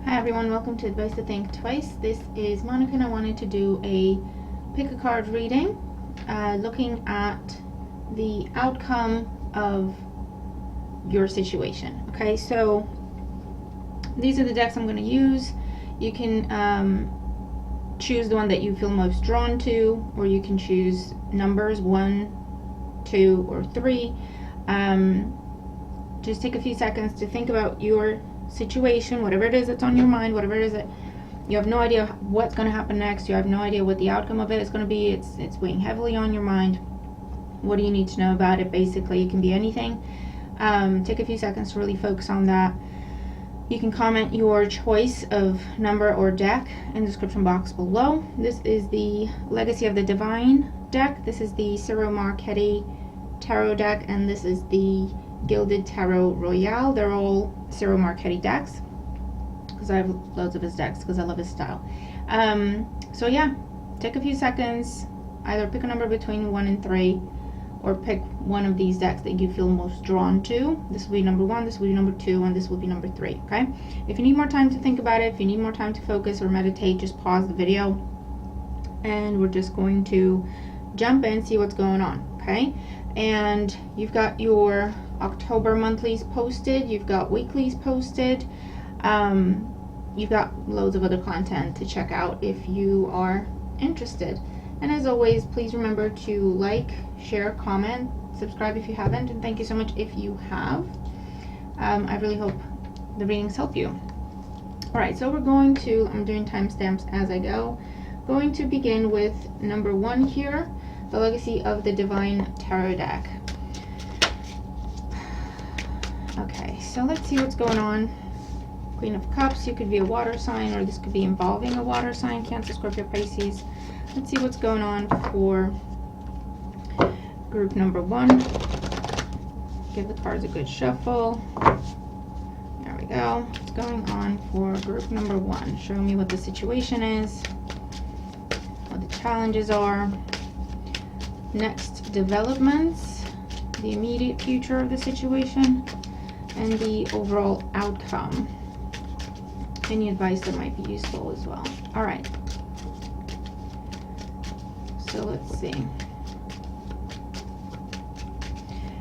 Hi everyone, welcome to Advice to Think Twice. This is Monica and I wanted to do a pick a card reading looking at the outcome of your situation. Okay, so these are the decks I'm going to use. You can choose the one that you feel most drawn to, or you can choose numbers 1, 2, or 3. Just take a few seconds to think about your situation, whatever it is that's on your mind, whatever it is that you have no idea what's going to happen next, you have no idea what the outcome of it is going to be, it's weighing heavily on your mind. What do you need to know about it? Basically, it can be anything. Take a few seconds to really focus on that. You can comment your choice of number or deck in the description box below. This is the Legacy of the Divine deck. This is the Ciro Marchetti tarot deck, and this is the Gilded Tarot Royale. They're all Ciro Marchetti decks because I have loads of his decks because I love his style. So yeah, take a few seconds, either pick a number between 1 and 3, or pick one of these decks that you feel most drawn to. This will be number 1, this will be number 2, and this will be number 3. Okay, if you need more time to think about it, if you need more time to focus or meditate, just pause the video and we're just going to jump in, see what's going on. Okay, and you've got your October monthlies posted, you've got weeklies posted, you've got loads of other content to check out if you are interested. And as always, please remember to like, share, comment, subscribe if you haven't, and thank you so much if you have. I really hope the readings help you. Alright, so we're going to, I'm doing timestamps as I go, going to begin with number 1 here, the Legacy of the Divine Tarot deck. Okay, so let's see what's going on. Queen of Cups, you could be a water sign, or this could be involving a water sign, Cancer, Scorpio, Pisces. Let's see what's going on for group number 1. Give the cards a good shuffle. There we go. What's going on for group number 1? Show me what the situation is, what the challenges are, next developments, the immediate future of the situation, and the overall outcome. Any advice that might be useful as well. Alright. So let's see.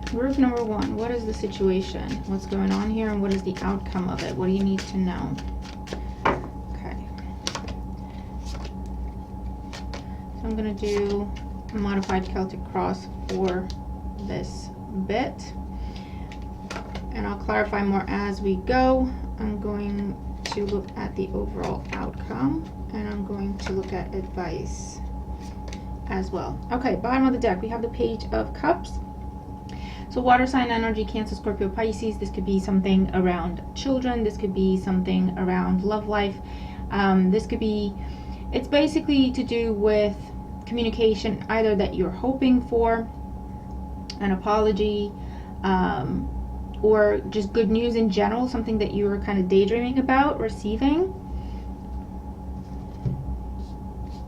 Group number 1, what is the situation? What's going on here, and what is the outcome of it? What do you need to know? Okay. So I'm going to do a modified Celtic cross for this bit. And I'll clarify more as we go. I'm going to look at the overall outcome, and I'm going to look at advice as well. Okay, bottom of the deck, we have the Page of Cups. So water sign energy, Cancer, Scorpio, Pisces. This could be something around children. This could be something around love life. This could be, it's basically to do with communication, either that you're hoping for, an apology, or just good news in general, something that you were kind of daydreaming about receiving.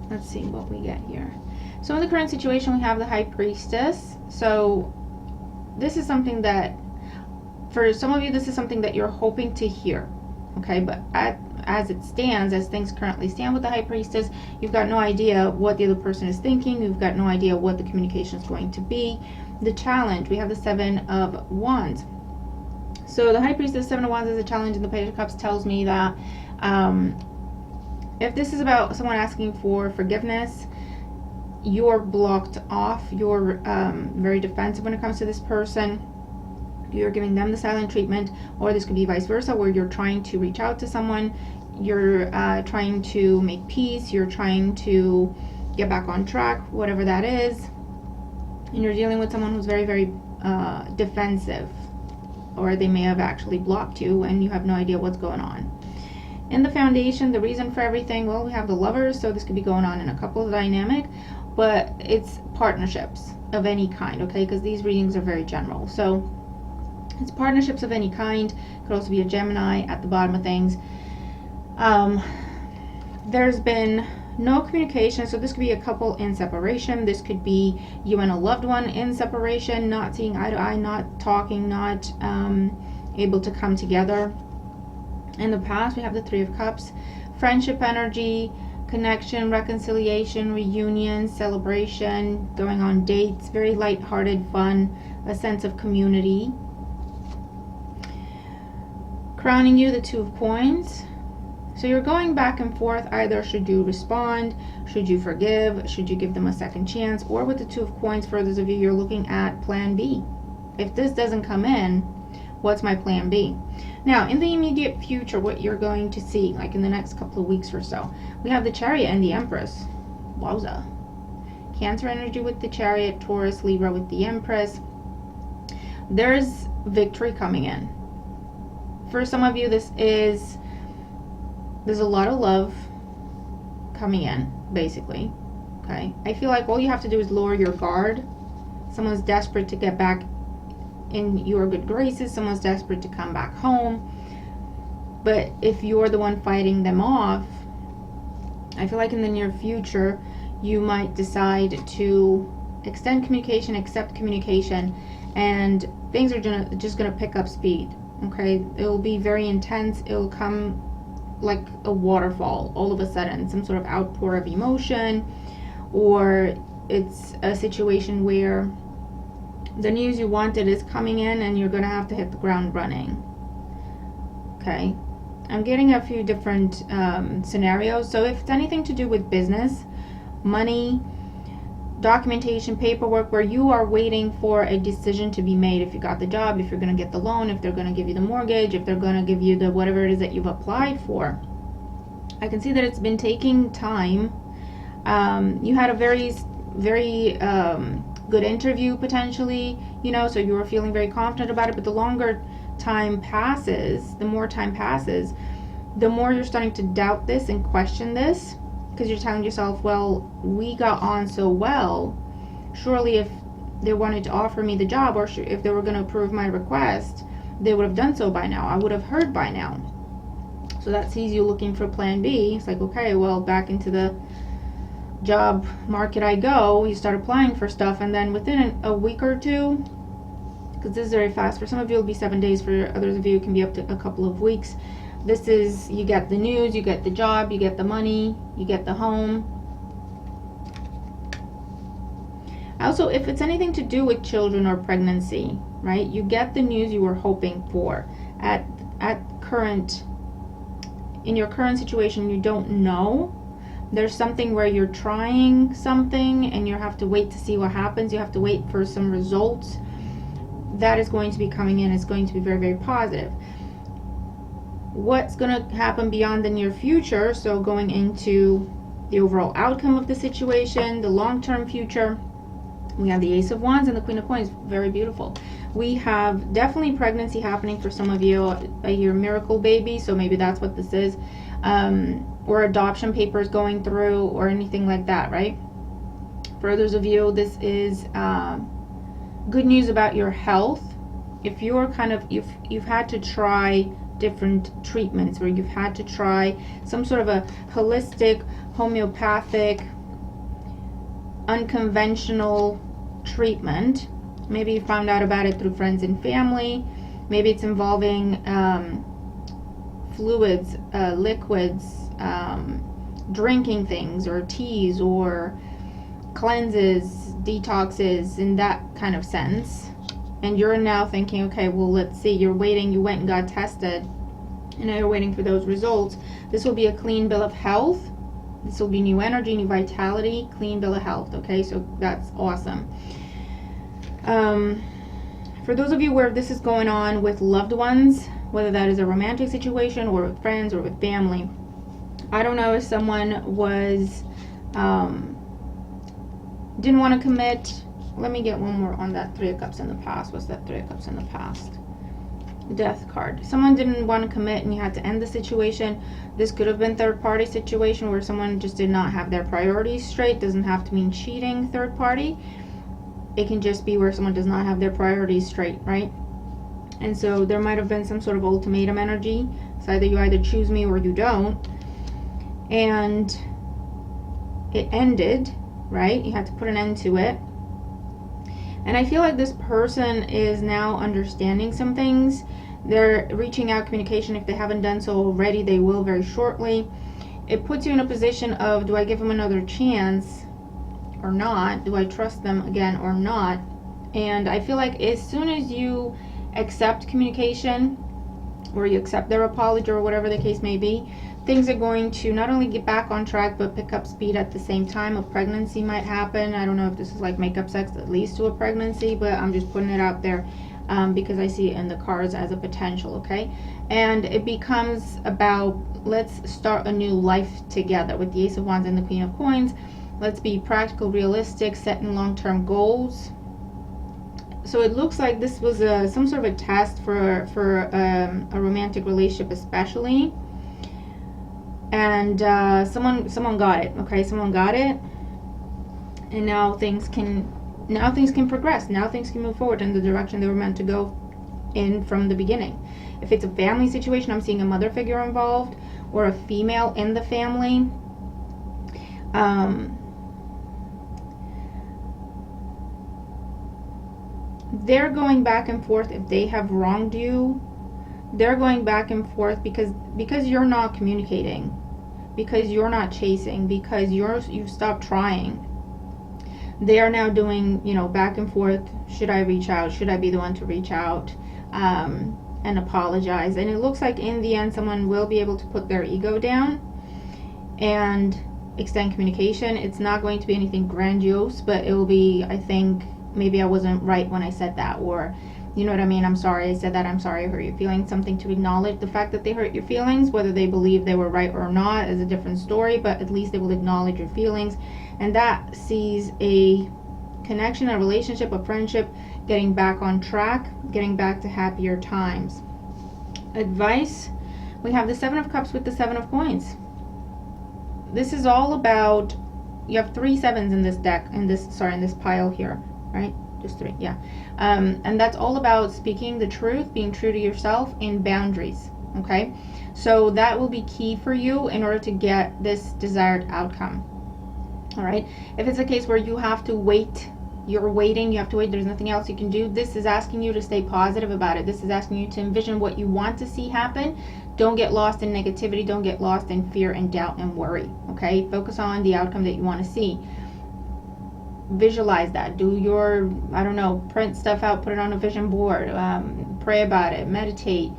Let's see what we get here. So in the current situation, we have the High Priestess. So this is something that, for some of you, this is something that you're hoping to hear. Okay, but as it stands, as things currently stand with the High Priestess, you've got no idea what the other person is thinking. You've got no idea what the communication is going to be. The challenge, we have the 7 of Wands. So the High Priestess, 7 of Wands is a challenge, and the Page of Cups tells me that if this is about someone asking for forgiveness, you're blocked off, you're very defensive when it comes to this person, you're giving them the silent treatment, or this could be vice versa, where you're trying to reach out to someone, you're trying to make peace, you're trying to get back on track, whatever that is, and you're dealing with someone who's very, very defensive, or they may have actually blocked you and you have no idea what's going on. In the foundation, the reason for everything, well, we have the Lovers, so this could be going on in a couple dynamic, but it's partnerships of any kind, okay, because these readings are very general. So it's partnerships of any kind. Could also be a Gemini at the bottom of things. There's been no communication, so this could be a couple in separation. This could be you and a loved one in separation, not seeing eye to eye, not talking, not able to come together. In the past, we have the Three of Cups, friendship energy, connection, reconciliation, reunion, celebration, going on dates, very lighthearted, fun, a sense of community. Crowning you, the Two of Coins. So you're going back and forth. Either should you respond, should you forgive, should you give them a second chance, or with the Two of Coins, for those of you, you're looking at plan B. If this doesn't come in, what's my plan B? Now, in the immediate future, what you're going to see, like in the next couple of weeks or so, we have the Chariot and the Empress. Wowza. Cancer energy with the Chariot, Taurus, Libra with the Empress. There's victory coming in. For some of you, there's a lot of love coming in, basically. Okay? I feel like all you have to do is lower your guard. Someone's desperate to get back in your good graces. Someone's desperate to come back home. But if you're the one fighting them off, I feel like in the near future, you might decide to extend communication, accept communication, and things are just gonna pick up speed. Okay? It'll be very intense. It'll come like a waterfall all of a sudden, some sort of outpour of emotion, or it's a situation where the news you wanted is coming in and you're gonna have to hit the ground running. Okay, I'm getting a few different scenarios. So if it's anything to do with business, money, documentation, paperwork, where you are waiting for a decision to be made, if you got the job, if you're going to get the loan, if they're going to give you the mortgage, if they're going to give you the whatever it is that you've applied for, I can see that it's been taking time. You had a very good interview potentially, so you were feeling very confident about it, but the longer time passes, the more time passes, the more you're starting to doubt this and question this, because you're telling yourself, well, we got on so well, surely if they wanted to offer me the job, or if they were going to approve my request, they would have done so by now. I would have heard by now. So that sees you looking for plan B. It's like, okay, well, back into the job market I go. You start applying for stuff, and then within a week or two, because this is very fast, for some of you it'll be 7 days, for others of you it can be up to a couple of weeks. This is, you get the news, you get the job, you get the money, you get the home. Also, if it's anything to do with children or pregnancy, right, you get the news you were hoping for. In your current situation, you don't know. There's something where you're trying something and you have to wait to see what happens. You have to wait for some results. That is going to be coming in. It's going to be very, very positive. What's going to happen beyond the near future, so going into the overall outcome of the situation, the long-term future, we have the Ace of Wands and the Queen of Coins. Very beautiful. We have definitely pregnancy happening for some of you. I hear miracle baby, so maybe that's what this is. Or adoption papers going through, or anything like that, right? For others of you, this is good news about your health. If you're you've had to try different treatments, where you've had to try some sort of a holistic, homeopathic, unconventional treatment. Maybe you found out about it through friends and family. Maybe it's involving fluids, liquids, drinking things, or teas, or cleanses, detoxes, in that kind of sense. And you're now thinking, okay, well, let's see, you're waiting, you went and got tested, and now you're waiting for those results. This will be a clean bill of health. This will be new energy, new vitality, clean bill of health, okay? So that's awesome. For those of you where this is going on with loved ones, whether that is a romantic situation or with friends or with family, I don't know if someone was didn't want to commit. Let me get one more on that Three of Cups in the past. What's that Three of Cups in the past? Death card. Someone didn't want to commit and you had to end the situation. This could have been third party situation where someone just did not have their priorities straight. Doesn't have to mean cheating third party. It can just be where someone does not have their priorities straight, right? And so there might have been some sort of ultimatum energy. It's either you either choose me or you don't. And it ended, right? You had to put an end to it. And I feel like this person is now understanding some things, They're reaching out, communication. If they haven't done so already, they will very shortly. It puts you in a position of, do I give them another chance or not? Do I trust them again or not? And I feel like as soon as you accept communication, or you accept their apology, or whatever the case may be, things are going to not only get back on track, but pick up speed at the same time. A pregnancy might happen. I don't know if this is like makeup sex that leads to a pregnancy, but I'm just putting it out there because I see it in the cards as a potential, okay? And it becomes about, let's start a new life together with the Ace of Wands and the Queen of Coins. Let's be practical, realistic, setting long-term goals. So it looks like this was some sort of a test for a romantic relationship, especially. And someone got it, okay? Someone got it, and now things can progress. Now things can move forward in the direction they were meant to go in from the beginning. If it's a family situation, I'm seeing a mother figure involved or a female in the family. They're going back and forth. If they have wronged you, they're going back and forth because you're not communicating, because you're not chasing, because you've stopped trying. They are now doing, back and forth. Should I reach out? Should I be the one to reach out and apologize? And it looks like in the end, someone will be able to put their ego down and extend communication. It's not going to be anything grandiose, but it will be, I think, maybe I wasn't right when I said that, or you know what I mean, I'm sorry I said that, I'm sorry I hurt your feelings. Something to acknowledge the fact that they hurt your feelings. Whether they believe they were right or not is a different story, but at least they will acknowledge your feelings, and that sees a connection, a relationship, a friendship getting back on track, getting back to happier times. Advice, we have the Seven of Cups with the Seven of Coins. This is all about, you have 3 sevens in this deck, in this pile here, right? Just 3, yeah. And that's all about speaking the truth, being true to yourself, and boundaries, okay? So that will be key for you in order to get this desired outcome, all right? If it's a case where you have to wait, you're waiting, you have to wait, there's nothing else you can do, this is asking you to stay positive about it. This is asking you to envision what you want to see happen. Don't get lost in negativity. Don't get lost in fear and doubt and worry, okay? Focus on the outcome that you want to see. Visualize that. Do your, I don't know, print stuff out, put it on a vision board, pray about it, meditate,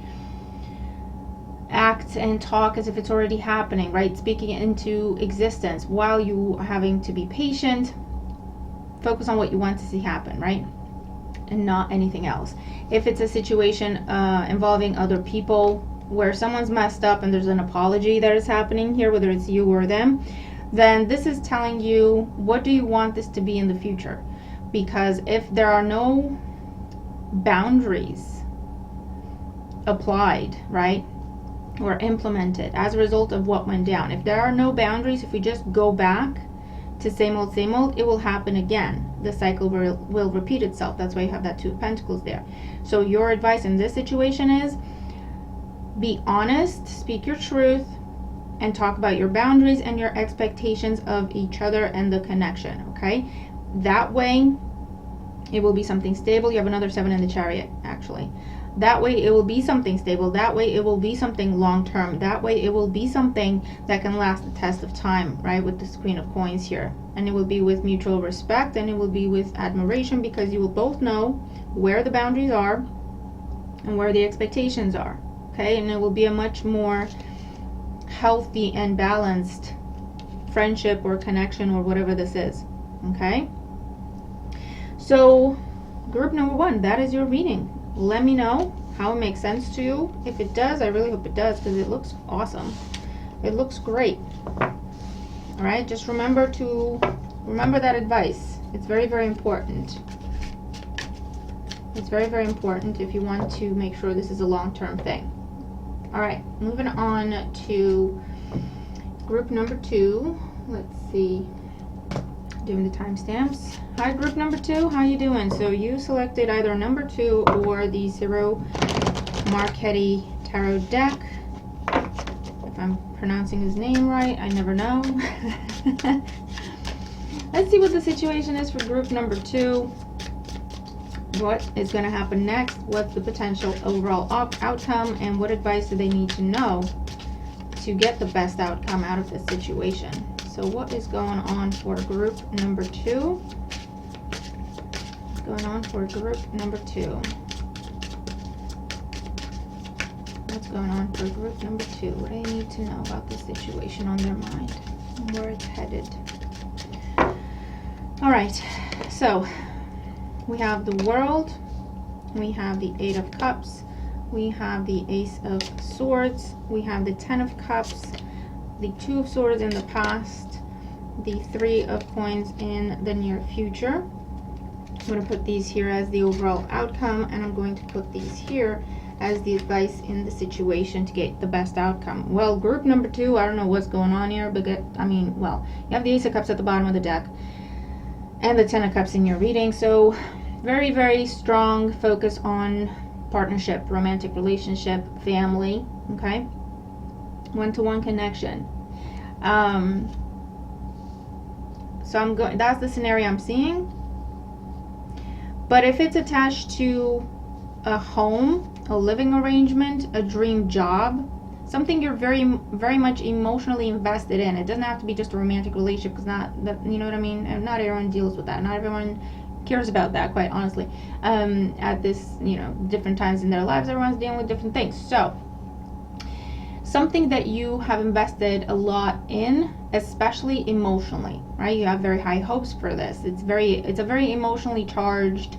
act and talk as if it's already happening, right? Speaking it into existence while you are having to be patient. Focus on what you want to see happen, right? And not anything else. If it's a situation involving other people where someone's messed up and there's an apology that is happening here, whether it's you or them, then this is telling you, what do you want this to be in the future? Because if there are no boundaries applied, right, or implemented as a result of what went down, if there are no boundaries, if we just go back to same old, it will happen again. The cycle will repeat itself. That's why you have that 2 of Pentacles there. So your advice in this situation is, be honest, speak your truth, and talk about your boundaries and your expectations of each other and the connection, okay? That way, it will be something stable. You have another 7 in the Chariot, actually. That way, it will be something stable. That way, it will be something long-term. That way, it will be something that can last the test of time, right, with this Queen of Coins here. And it will be with mutual respect, and it will be with admiration, because you will both know where the boundaries are and where the expectations are, okay? And it will be a much more healthy and balanced friendship or connection or whatever this is, okay? So group number 1, that is your reading. Let me know how it makes sense to you. If it does, I really hope it does, because it looks awesome. It looks great. All right, just remember that advice. It's very, very important. It's very, very important if you want to make sure this is a long-term thing. All right, moving on to group number 2. Let's see, doing the timestamps. Hi, group number 2, how you doing? So you selected either number 2 or the Ciro Marchetti tarot deck. If I'm pronouncing his name right, I never know. Let's see what the situation is for group number 2. What is going to happen next? What's the potential overall outcome? And what advice do they need to know to get the best outcome out of this situation? So what is going on for group number 2? What's going on for group number 2? What's going on for group number 2? What do they need to know about this situation on their mind? Where it's headed. All right, so we have the World, we have the 8 of Cups, we have the Ace of Swords, we have the 10 of Cups, the 2 of Swords in the past, the 3 of Coins in the near future. I'm going to put these here as the overall outcome, and I'm going to put these here as the advice in the situation to get the best outcome. Well, group number 2, I don't know what's going on here, but well, you have the Ace of Cups at the bottom of the deck and the 10 of Cups in your reading. So very, very strong focus on partnership, romantic relationship, family, okay? One-to-one connection. So that's the scenario I'm seeing. But if it's attached to a home, a living arrangement, a dream job, something you're very, very much emotionally invested in. It doesn't have to be just a romantic relationship, because you know what I mean? And not everyone deals with that. Not everyone cares about that, quite honestly. At this, different times in their lives, everyone's dealing with different things. So something that you have invested a lot in, especially emotionally, right? You have very high hopes for this. It's a very emotionally charged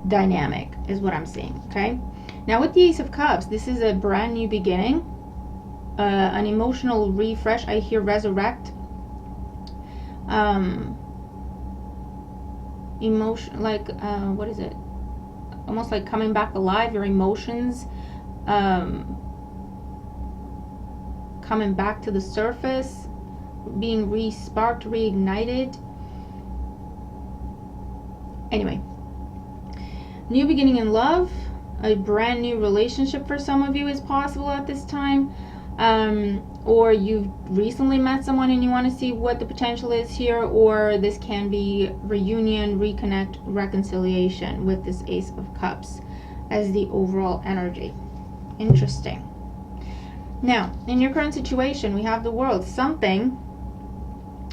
dynamic, is what I'm seeing, okay? Now with the Ace of Cups, this is a brand new beginning, an emotional refresh. I hear resurrect, emotion, like what is it? Almost like coming back alive. Your emotions coming back to the surface, being re-sparked, reignited. Anyway, new beginning in love. A brand new relationship for some of you is possible at this time, or you've recently met someone and you want to see what the potential is here, or this can be reunion, reconnect, reconciliation with this Ace of Cups as the overall energy. Interesting. Now, in your current situation, we have the World. Something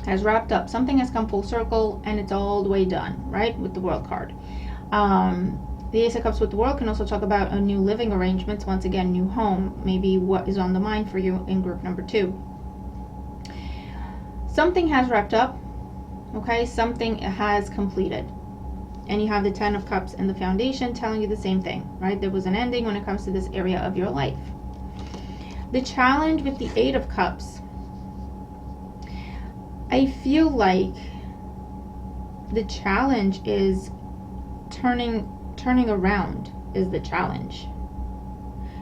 has wrapped up, something has come full circle, and it's all the way done, right, with the World card. The Ace of Cups with the World can also talk about a new living arrangements, once again, new home, maybe what is on the mind for you in group number 2. Something has wrapped up, okay? Something has completed. And you have the 10 of Cups and the Foundation telling you the same thing, right? There was an ending when it comes to this area of your life. The challenge with the 8 of Cups, I feel like the challenge is turning around is the challenge.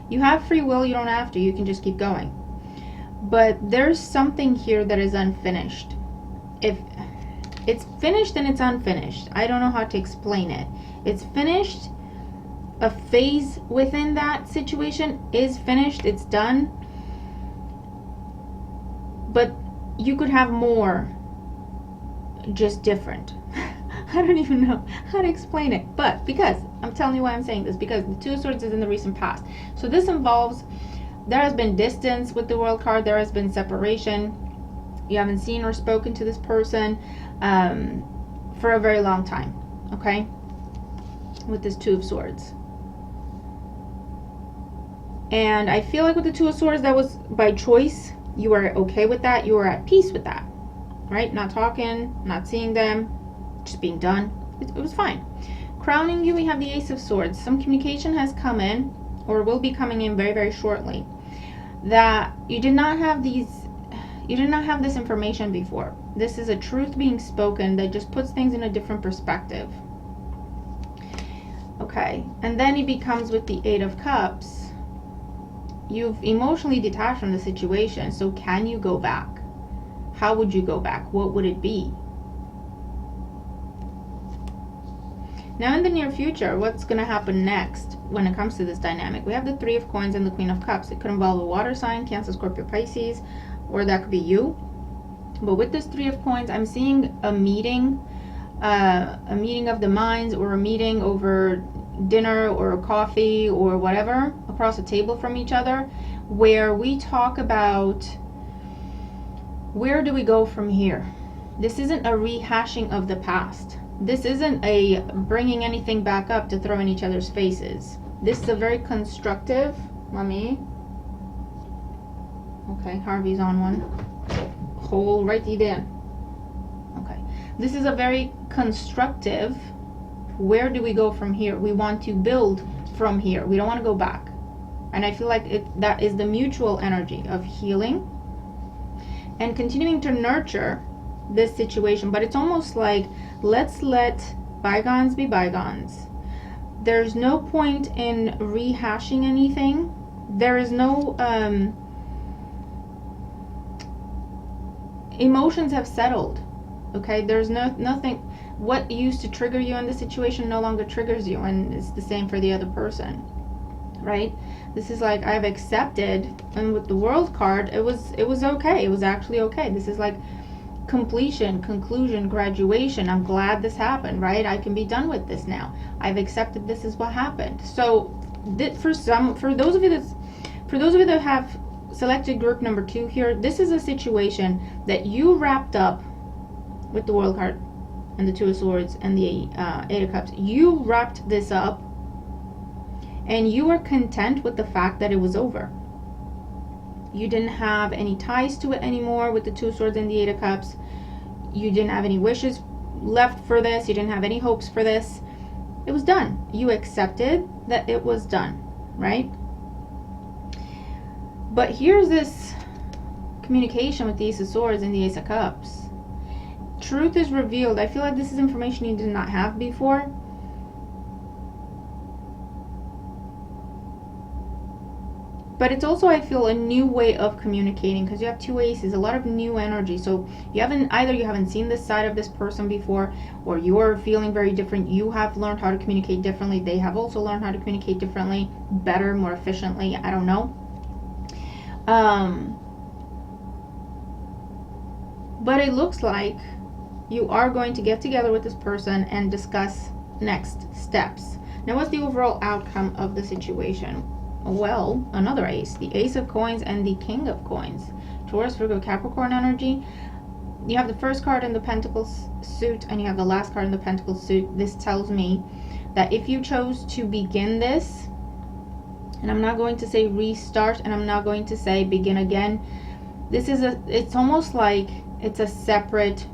You have free will, you don't have to, you can just keep going. But there's something here that is unfinished. If it's finished, then it's unfinished. I don't know how to explain it. It's finished. A phase within that situation is finished, it's done. But you could have more, just different. I don't even know how to explain it, but because I'm telling you why I'm saying this, because the 2 of Swords is in the recent past. So this involves, there has been distance with the World card, there has been separation. You haven't seen or spoken to this person for a very long time, okay? With this 2 of Swords. And I feel like with the 2 of Swords, that was by choice. You were okay with that, you were at peace with that, right? Not talking, not seeing them, just being done. It was fine. Crowning you, we have the Ace of Swords. Some communication has come in, or will be coming in very, very shortly, that you did not have this information before. This is a truth being spoken that just puts things in a different perspective. Okay, and then it becomes with the 8 of Cups. You've emotionally detached from the situation, so can you go back? How would you go back? What would it be? Now in the near future, what's going to happen next when it comes to this dynamic? We have the 3 of Coins and the Queen of Cups. It could involve a water sign, Cancer, Scorpio, Pisces, or that could be you. But with this 3 of Coins, I'm seeing a meeting, a meeting of the minds, or a meeting over dinner or coffee or whatever across a table from each other, where we talk about where do we go from here. This isn't a rehashing of the past. This isn't a bringing anything back up to throw in each other's faces. This is a very constructive, mommy. Okay, Harvey's on one. Hold right there. Okay. This is a very constructive, where do we go from here? We want to build from here. We don't want to go back. And I feel like that is the mutual energy of healing and continuing to nurture this situation. But it's almost like, let's let bygones be bygones. There's no point in rehashing anything. There is no emotions have settled. Okay, there's nothing. What used to trigger you in the situation no longer triggers you, and it's the same for the other person, right? This is like, I've accepted, and with the World card, it was okay. It was actually okay. This is like completion, conclusion, graduation. I'm glad this happened, right? I can be done with this now. I've accepted this is what happened. So for those of you that have selected group number 2 here, this is a situation that you wrapped up with the World card and the Two of Swords and the Eight of Cups. You wrapped this up and you were content with the fact that it was over. You didn't have any ties to it anymore with the Two of Swords and the Eight of Cups. You didn't have any wishes left for this. You didn't have any hopes for this. It was done. You accepted that it was done, right? But here's this communication with the Ace of Swords and the Ace of Cups. Truth is revealed. I feel like this is information you did not have before. But it's also, I feel, a new way of communicating, because you have 2 aces, a lot of new energy. So you haven't seen this side of this person before, or you're feeling very different. You have learned how to communicate differently. They have also learned how to communicate differently, better, more efficiently. I don't know. But it looks like you are going to get together with this person and discuss next steps. Now, what's the overall outcome of the situation? Well, another ace, the Ace of Coins and the King of Coins. Taurus, Virgo, Capricorn energy. You have the first card in the Pentacles suit and you have the last card in the Pentacles suit. This tells me that if you chose to begin this, and I'm not going to say restart, and I'm not going to say begin again, it's almost like it's a separate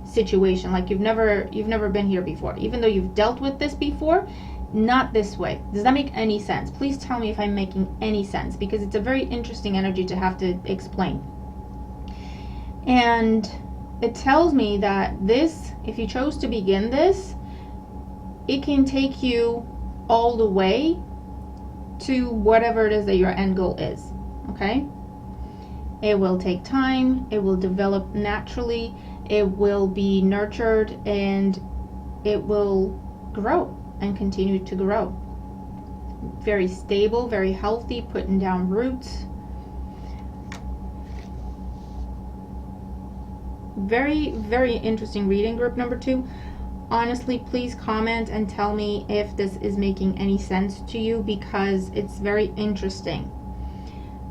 situation, like you've never been here before, even though you've dealt with this before. Not this way. Does that make any sense? Please tell me if I'm making any sense, because it's a very interesting energy to have to explain. And it tells me that this, if you chose to begin this, it can take you all the way to whatever it is that your end goal is. Okay? It will take time, it will develop naturally, it will be nurtured, and it will grow and continue to grow. Very stable, very healthy, putting down roots. Very, very interesting reading, group number 2. Honestly, please comment and tell me if this is making any sense to you, because it's very interesting.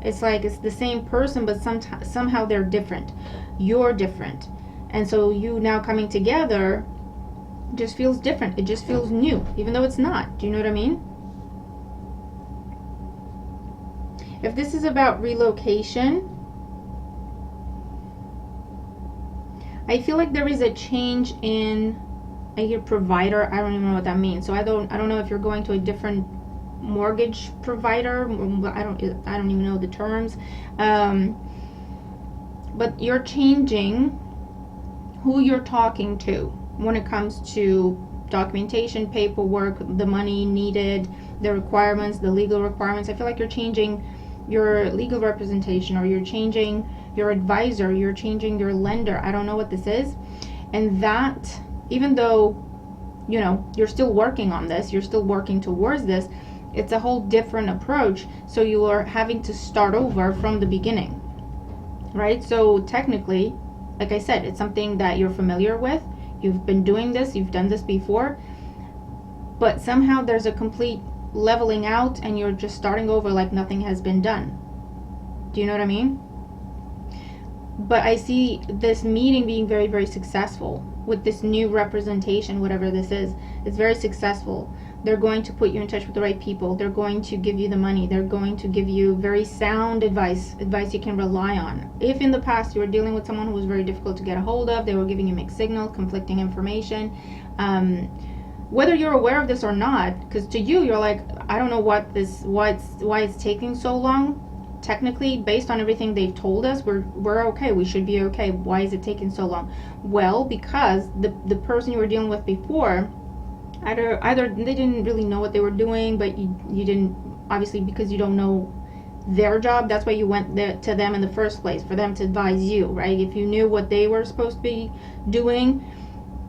It's like it's the same person, but somehow they're different. You're different. And so you now coming together just feels different. It just feels new, even though it's not. Do you know what I mean? If this is about relocation, I feel like there is a change in, I hear provider. I don't even know what that means. So I don't know if you're going to a different mortgage provider. I don't even know the terms. But you're changing who you're talking to when it comes to documentation, paperwork, the money needed, the requirements, the legal requirements. I feel like you're changing your legal representation, or you're changing your advisor, you're changing your lender. I don't know what this is. And that, even though, you know, you're still working on this, you're still working towards this, it's a whole different approach. So you are having to start over from the beginning, right? So technically, like I said, it's something that you're familiar with. You've been doing this, you've done this before, but somehow there's a complete leveling out and you're just starting over like nothing has been done. Do you know what I mean? But I see this meeting being very, very successful with this new representation, whatever this is. It's very successful. They're going to put you in touch with the right people. They're going to give you the money. They're going to give you very sound advice you can rely on. If in the past you were dealing with someone who was very difficult to get a hold of, they were giving you mixed signals, conflicting information, whether you're aware of this or not, because to you, you're like, I don't know why it's taking so long. Technically, based on everything they've told us, we're okay. We should be okay. Why is it taking so long? Well, because the person you were dealing with before, either they didn't really know what they were doing, but you didn't, obviously, because you don't know their job. That's why you went there to them in the first place, for them to advise you, right? If you knew what they were supposed to be doing,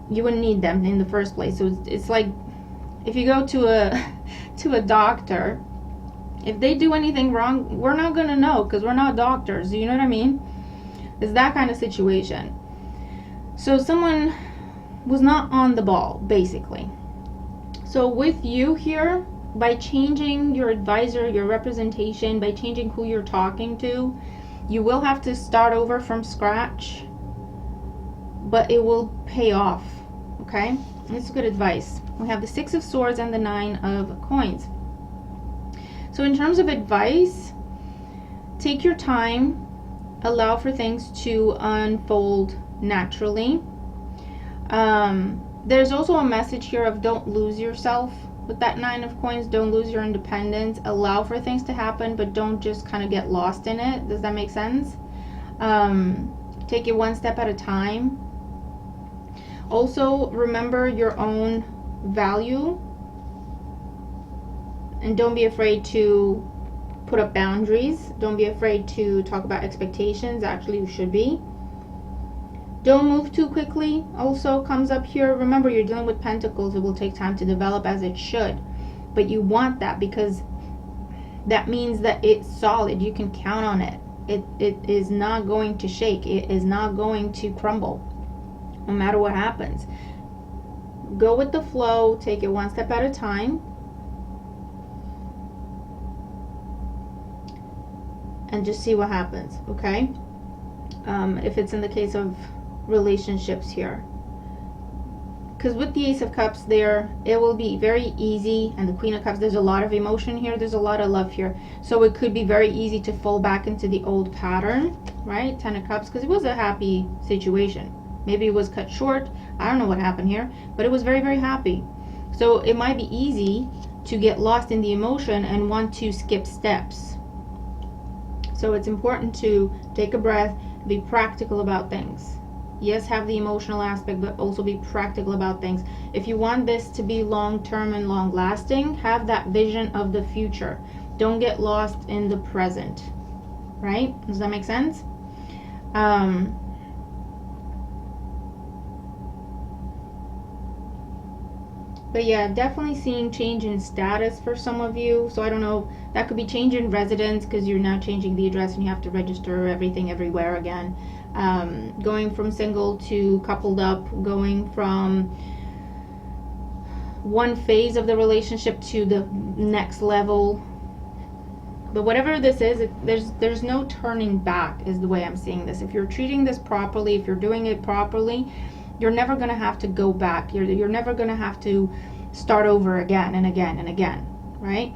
you wouldn't need them in the first place. So it's like if you go to a doctor, if they do anything wrong, we're not gonna know because we're not doctors. You know what I mean? It's that kind of situation. So someone was not on the ball, basically. So with you here, by changing your advisor, your representation, by changing who you're talking to, you will have to start over from scratch, but it will pay off, okay? This is good advice. We have the 6 of Swords and the 9 of Coins. So in terms of advice, take your time, allow for things to unfold naturally. There's also a message here of don't lose yourself with that 9 of Coins. Don't lose your independence. Allow for things to happen, but don't just kind of get lost in it. Does that make sense? Take it one step at a time. Also, remember your own value. And don't be afraid to put up boundaries. Don't be afraid to talk about expectations. Actually, you should be. Don't move too quickly. Also comes up here. Remember, you're dealing with Pentacles. It will take time to develop as it should. But you want that because that means that it's solid. You can count on it. It is not going to shake. It is not going to crumble, no matter what happens. Go with the flow. Take it one step at a time. And just see what happens, okay? If it's in the case of relationships here. Because with the Ace of Cups there, it will be very easy, and the Queen of Cups, there's a lot of emotion here, there's a lot of love here. So it could be very easy to fall back into the old pattern, right? 10 of Cups, because it was a happy situation. Maybe it was cut short. I don't know what happened here, but it was very, very happy. So it might be easy to get lost in the emotion and want to skip steps. So it's important to take a breath, be practical about things. Yes, have the emotional aspect, but also be practical about things. If you want this to be long-term and long-lasting, have that vision of the future. Don't get lost in the present, right? Does that make sense? But yeah, definitely seeing change in status for some of you. So I don't know, that could be change in residence because you're now changing the address and you have to register everything everywhere again. Going from single to coupled up, going from one phase of the relationship to the next level. But whatever this is, there's no turning back is the way I'm seeing this. If you're treating this properly, if you're doing it properly, you're never going to have to go back. You're never going to have to start over again and again and again, right?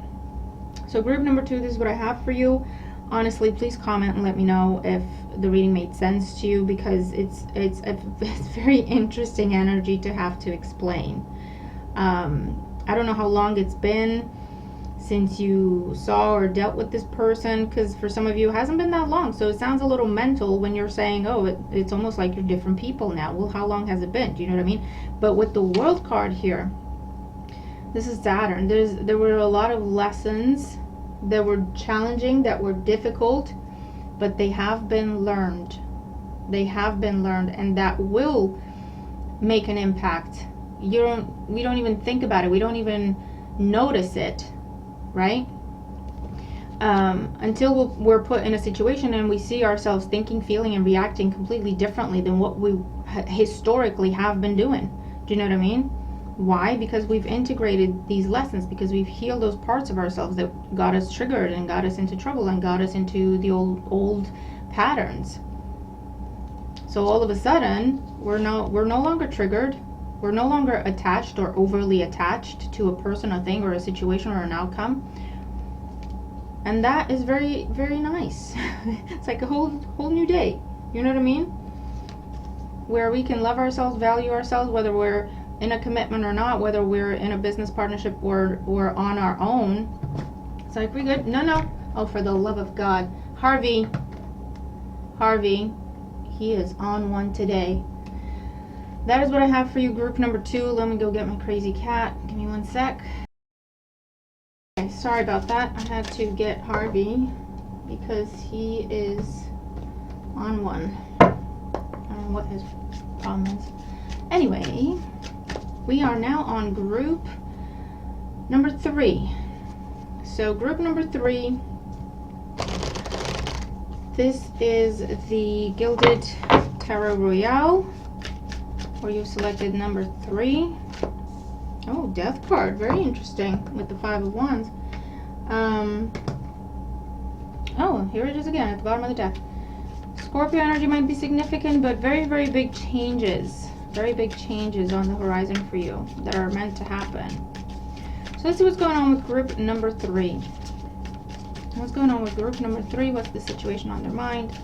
So group number 2, this is what I have for you. Honestly, please comment and let me know if the reading made sense to you, because it's very interesting energy to have to explain. I don't know how long it's been since you saw or dealt with this person, because for some of you it hasn't been that long, so it sounds a little mental when you're saying, oh, it's almost like you're different people now. Well, how long has it been? Do you know what I mean? But with the World card here, this is Saturn. There were a lot of lessons that were challenging, that were difficult, but they have been learned. They have been learned, and that will make an impact. We don't even think about it. We don't even notice it, right? until we're put in a situation and we see ourselves thinking, feeling, and reacting completely differently than what we historically have been doing. Do you know what I mean? Why? Because we've integrated these lessons, because we've healed those parts of ourselves that got us triggered and got us into trouble and got us into the old patterns. So all of a sudden, we're no longer triggered. We're no longer attached or overly attached to a person, a thing, or a situation, or an outcome. And that is very, very nice. It's like a whole new day. You know what I mean? Where we can love ourselves, value ourselves, whether we're in a commitment or not, whether we're in a business partnership or on our own. It's like, we good? No. Oh, for the love of God. Harvey, he is on one today. That is what I have for you, group number 2. Let me go get my crazy cat. Give me 1 sec. Okay, sorry about that. I had to get Harvey because he is on one. I don't know what his problem is. Anyway, we are now on group number 3. So group number 3, this is the Gilded Tarot Royale, where you selected number 3. Oh, Death card, very interesting, with the 5 of Wands. Oh, here it is again at the bottom of the deck. Scorpio energy might be significant, but very, very big changes. Very big changes on the horizon for you that are meant to happen. So let's see what's going on with group number 3. What's going on with group number 3? What's the situation on their mind?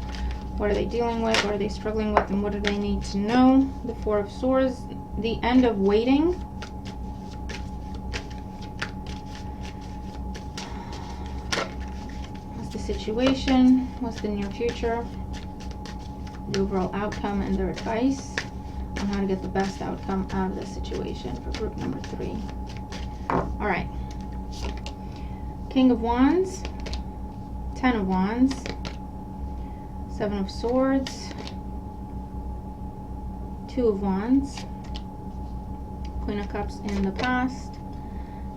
What are they dealing with? What are they struggling with? And what do they need to know? The 4 of Swords, the end of waiting. What's the situation? What's the near future? The overall outcome and their advice on how to get the best outcome out of this situation for group number 3. All right. King of Wands, 10 of Wands, 7 of Swords, 2 of Wands, Queen of Cups in the past,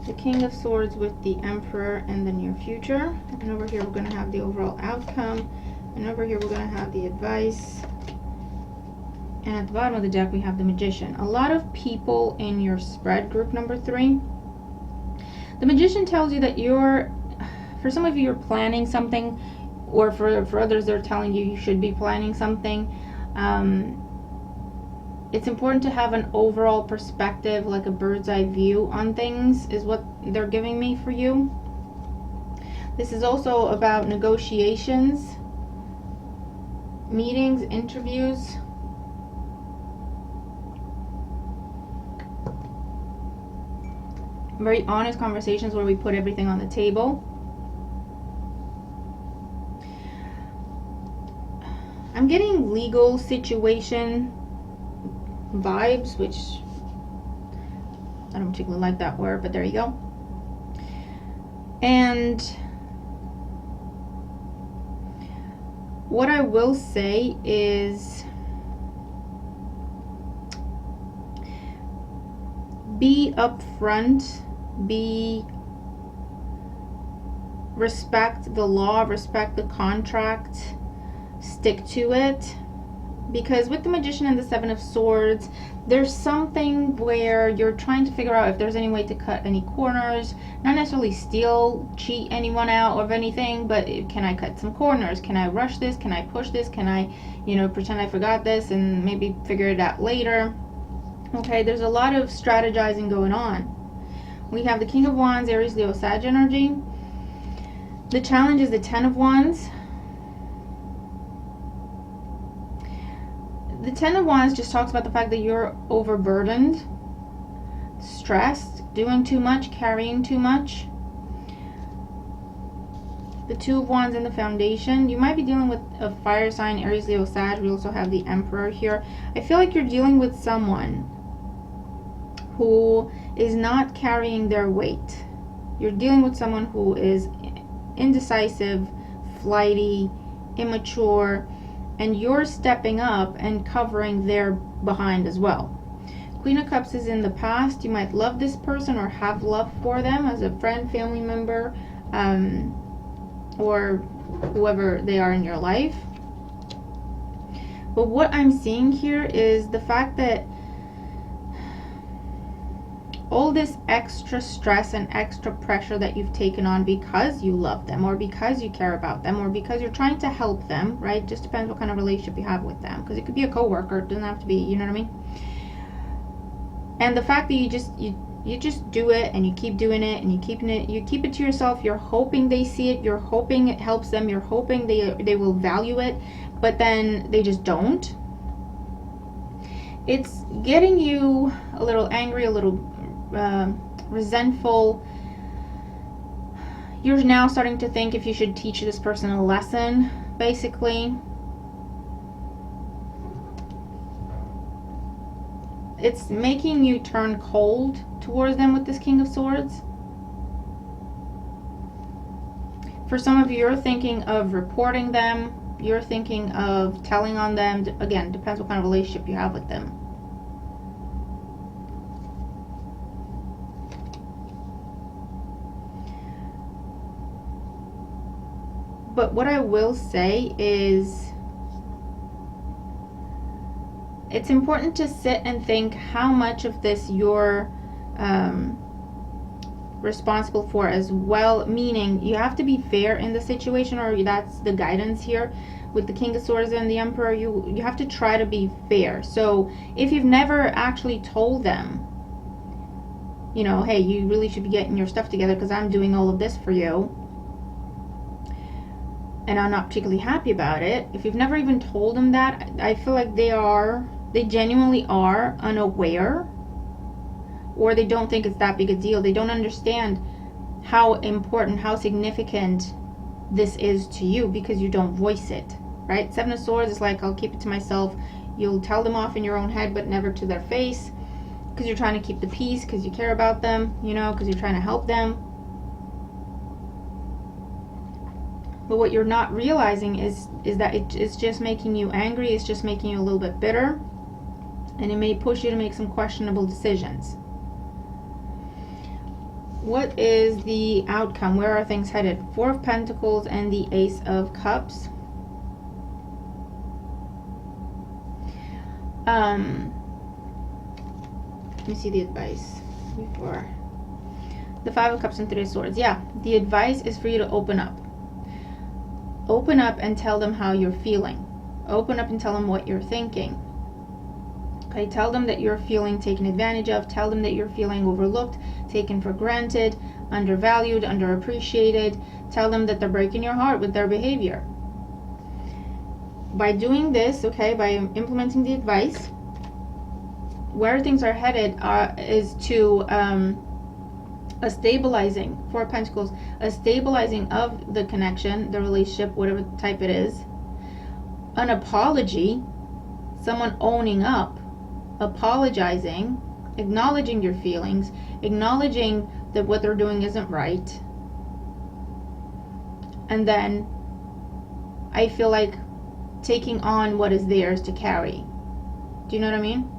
the King of Swords with the Emperor and the near future. And over here we're going to have the overall outcome. And over here we're going to have the advice. And at the bottom of the deck we have the Magician. A lot of people in your spread, group number 3. The Magician tells you that for some of you, you're planning something, or for others, they're telling you should be planning something. It's important to have an overall perspective, like a bird's eye view on things, is what they're giving me for you. This is also about negotiations, meetings, interviews. Very honest conversations where we put everything on the table. I'm getting legal situation vibes, which I don't particularly like that word, but there you go. And what I will say is, be upfront, respect the law, respect the contract, stick to it. Because with the Magician and the 7 of Swords, there's something where you're trying to figure out if there's any way to cut any corners, not necessarily steal, cheat anyone out of anything, but can I cut some corners? Can I rush this? Can I push this? Can I, pretend I forgot this and maybe figure it out later? Okay, there's a lot of strategizing going on. We have the King of Wands, Aries, Leo, Sag energy. The challenge is the 10 of Wands. The 10 of Wands just talks about the fact that you're overburdened, stressed, doing too much, carrying too much. The 2 of Wands in the foundation. You might be dealing with a fire sign, Aries, Leo, Sag. We also have the Emperor here. I feel like you're dealing with someone who is not carrying their weight. You're dealing with someone who is indecisive, flighty, immature, and you're stepping up and covering their behind as well. Queen of Cups is in the past. You might love this person or have love for them as a friend, family member, or whoever they are in your life. But what I'm seeing here is the fact that all this extra stress and extra pressure that you've taken on because you love them, or because you care about them, or because you're trying to help them, right? Just depends what kind of relationship you have with them, because it could be a coworker, it doesn't have to be, you know what I mean? And the fact that you just do it, and you keep doing it, and you keep it to yourself. You're hoping they see it, you're hoping it helps them, you're hoping they will value it, but then they just don't. It's getting you a little angry, a little resentful. You're now starting to think if you should teach this person a lesson, basically. It's making you turn cold towards them with this King of Swords. For some of you, you're thinking of reporting them. You're thinking of telling on them. Again, depends what kind of relationship you have with them. But what I will say is, it's important to sit and think how much of this you're responsible for as well. Meaning, you have to be fair in the situation, or that's the guidance here with the King of Swords and the Emperor. You have to try to be fair. So if you've never actually told them, you know, hey, you really should be getting your stuff together because I'm doing all of this for you, and I'm not particularly happy about it. If you've never even told them that, I feel like they genuinely are unaware, or they don't think it's that big a deal. They don't understand how important, how significant this is to you, because you don't voice it, right? Seven of Swords is like, I'll keep it to myself. You'll tell them off in your own head, but never to their face, because you're trying to keep the peace, because you care about them, you know, because you're trying to help them. But what you're not realizing is that it's just making you angry. It's just making you a little bit bitter, and it may push you to make some questionable decisions. What is the outcome? Where are things headed? Four of Pentacles and the Ace of Cups. Let me see the advice before. The Five of Cups and Three of Swords. Yeah, the advice is for you to open up. Open up and tell them how you're feeling. Open up and tell them what you're thinking. Okay, tell them that you're feeling taken advantage of. Tell them that you're feeling overlooked, taken for granted, undervalued, underappreciated. Tell them that they're breaking your heart with their behavior. By doing this, okay, by implementing the advice, where things are headed is to a stabilizing, Four of Pentacles, a stabilizing of the connection, the relationship, whatever type it is, an apology, someone owning up, apologizing, acknowledging your feelings, acknowledging that what they're doing isn't right, and then I feel like taking on what is theirs to carry. Do you know what I mean?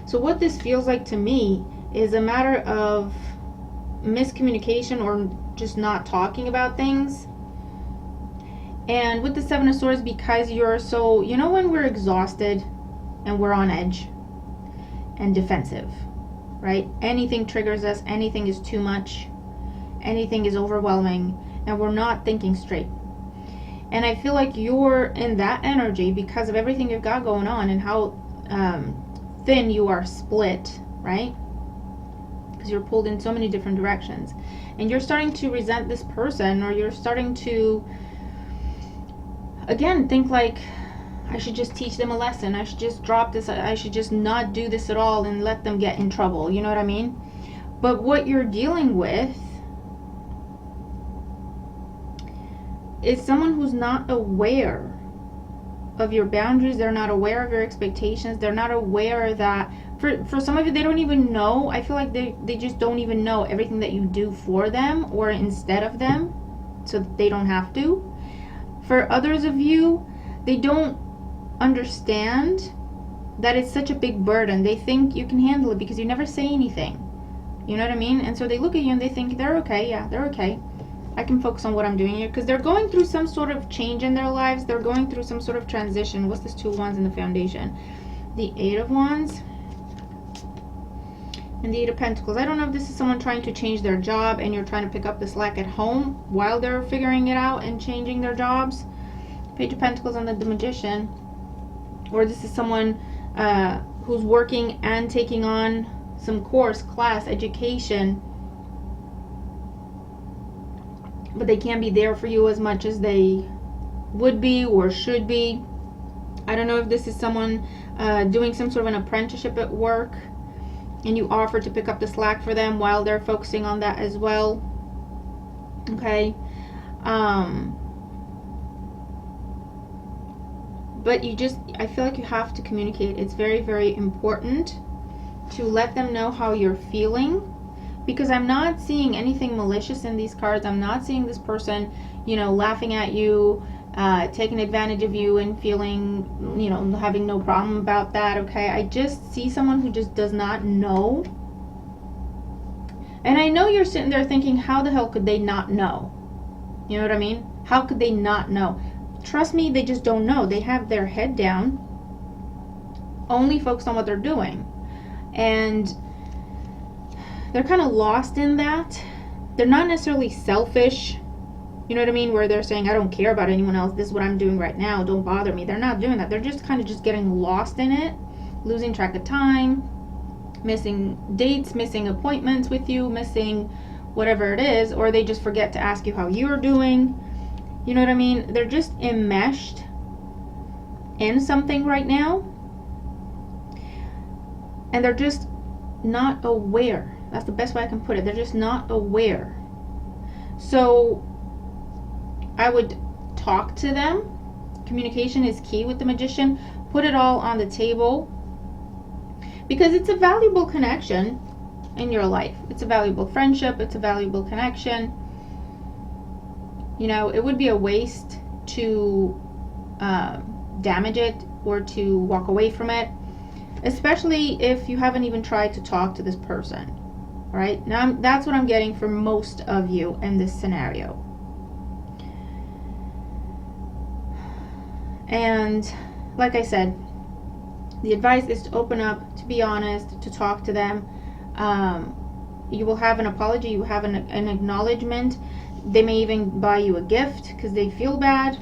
So what this feels like to me is a matter of miscommunication, or just not talking about things. And with the Seven of Swords, because you're so, you know, when we're exhausted and we're on edge and defensive, right? Anything triggers us, anything is too much, anything is overwhelming, and we're not thinking straight. And I feel like you're in that energy because of everything you've got going on and how thin you are split, right? Because you're pulled in so many different directions, and you're starting to resent this person, or you're starting to, again, think like, I should just teach them a lesson, I should just drop this, I should just not do this at all and let them get in trouble, you know what I mean? But what you're dealing with is someone who's not aware of your boundaries. They're not aware of your expectations. They're not aware that, for some of you, they don't even know. I feel like they just don't even know everything that you do for them or instead of them, so that they don't have to. For others of you, they don't understand that it's such a big burden. They think you can handle it because you never say anything. You know what I mean? And so they look at you and they think they're okay. Yeah, they're okay. I can focus on what I'm doing here, because they're going through some sort of change in their lives. They're going through some sort of transition. What's this 2 of Wands in the foundation? The 8 of Wands and the 8 of Pentacles. I don't know if this is someone trying to change their job and you're trying to pick up the slack at home while they're figuring it out and changing their jobs. Page of Pentacles on the Magician. Or this is someone who's working and taking on some course, class, education, but they can't be there for you as much as they would be or should be. I don't know if this is someone doing some sort of an apprenticeship at work and you offer to pick up the slack for them while they're focusing on that as well. Okay. But I feel like you have to communicate. It's very, very important to let them know how you're feeling, because I'm not seeing anything malicious in these cards. I'm not seeing this person, laughing at you, taking advantage of you and feeling, having no problem about that, okay? I just see someone who just does not know. And I know you're sitting there thinking, how the hell could they not know? You know what I mean? How could they not know? Trust me, they just don't know. They have their head down, only focused on what they're doing. And they're kind of lost in that. They're not necessarily selfish, you know what I mean, where they're saying, I don't care about anyone else, this is what I'm doing right now, don't bother me. They're not doing that. They're just kind of just getting lost in it, losing track of time, missing dates, missing appointments with you, missing whatever it is, or they just forget to ask you how you're doing. You know what I mean? They're just enmeshed in something right now, and they're just not aware. That's the best way I can put it. They're just not aware. So I would talk to them. Communication is key with the Magician. Put it all on the table, because it's a valuable connection in your life. It's a valuable friendship. It's a valuable connection. It would be a waste to damage it or to walk away from it, especially if you haven't even tried to talk to this person. All right, now that's what I'm getting for most of you in this scenario. And like I said, the advice is to open up, to be honest, to talk to them. You will have an apology, you have an acknowledgement. They may even buy you a gift because they feel bad,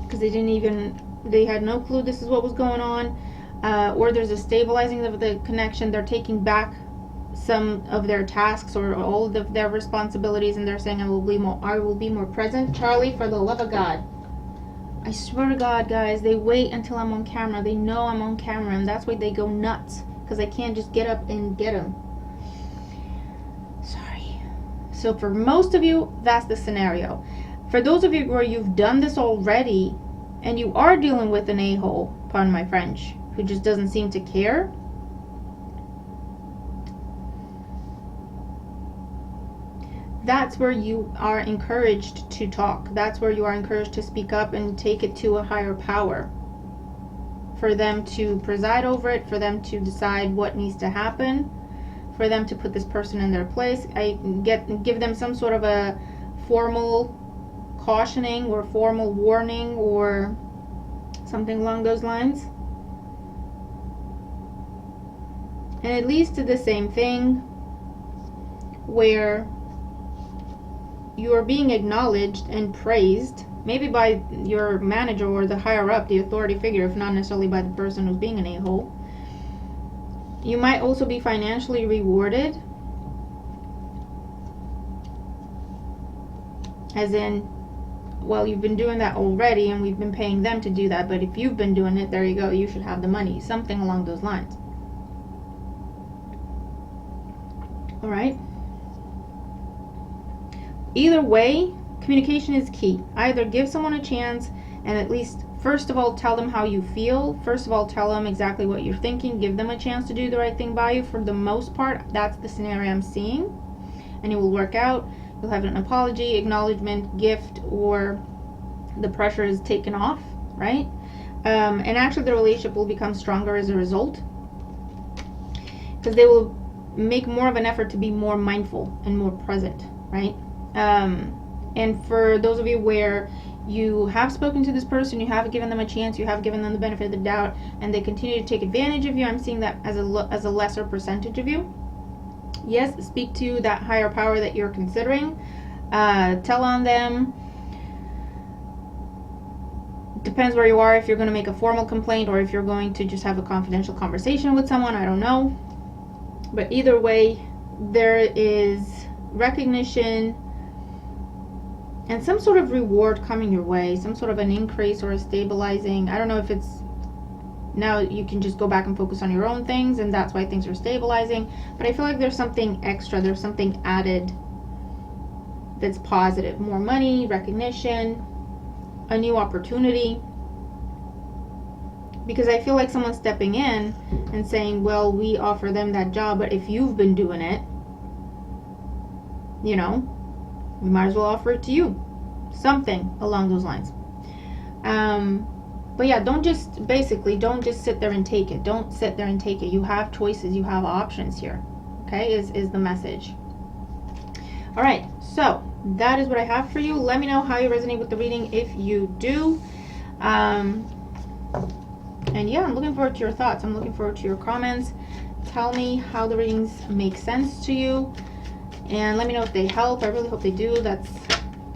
because they had no clue this is what was going on. Or there's a stabilizing of the connection. They're taking back some of their tasks or all of their responsibilities, and they're saying, I will be more present. Charlie, for the love of God, I swear to God, guys, they wait until I'm on camera. They know I'm on camera, and that's why they go nuts, because I can't just get up and get them. Sorry. So for most of you, that's the scenario. For those of you where you've done this already and you are dealing with an a-hole, pardon my French, who just doesn't seem to care, that's where you are encouraged to talk. That's where you are encouraged to speak up and take it to a higher power, for them to preside over it, for them to decide what needs to happen, for them to put this person in their place. Give them some sort of a formal cautioning or formal warning or something along those lines. And it leads to the same thing, where you are being acknowledged and praised, maybe by your manager or the higher up, the authority figure, if not necessarily by the person who's being an a-hole. You might also be financially rewarded, as in, well, you've been doing that already and we've been paying them to do that, but if you've been doing it, there you go, you should have the money. Something along those lines. All right. Either way, communication is key. Either give someone a chance and at least, first of all, tell them how you feel. First of all, tell them exactly what you're thinking. Give them a chance to do the right thing by you. For the most part, that's the scenario I'm seeing. And it will work out. You'll have an apology, acknowledgement, gift, or the pressure is taken off, right? And actually the relationship will become stronger as a result, because they will make more of an effort to be more mindful and more present, right? And for those of you where you have spoken to this person, you have given them a chance, you have given them the benefit of the doubt, and they continue to take advantage of you, I'm seeing that as a lesser percentage of you. Yes, speak to that higher power that you're considering. Tell on them. Depends where you are, if you're going to make a formal complaint or if you're going to just have a confidential conversation with someone, I don't know. But either way, there is recognition and some sort of reward coming your way, some sort of an increase or a stabilizing. I don't know if it's now you can just go back and focus on your own things and that's why things are stabilizing, but I feel like there's something extra, there's something added that's positive. More money, recognition, a new opportunity. Because I feel like someone's stepping in and saying, well, we offer them that job, but if you've been doing it, you know, we might as well offer it to you. Something along those lines. But yeah, don't just sit there and take it. Don't sit there and take it. You have choices, you have options here. Okay, is the message. All right, so that is what I have for you. Let me know how you resonate with the reading if you do. And yeah, I'm looking forward to your thoughts. I'm looking forward to your comments. Tell me how the readings make sense to you. And let me know if they help. I really hope they do. That's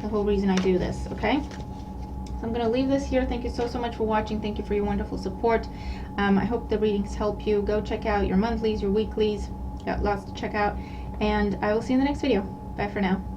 the whole reason I do this, okay? So I'm going to leave this here. Thank you so much for watching. Thank you for your wonderful support. I hope the readings help you. Go check out your monthlies, your weeklies. Got lots to check out. And I will see you in the next video. Bye for now.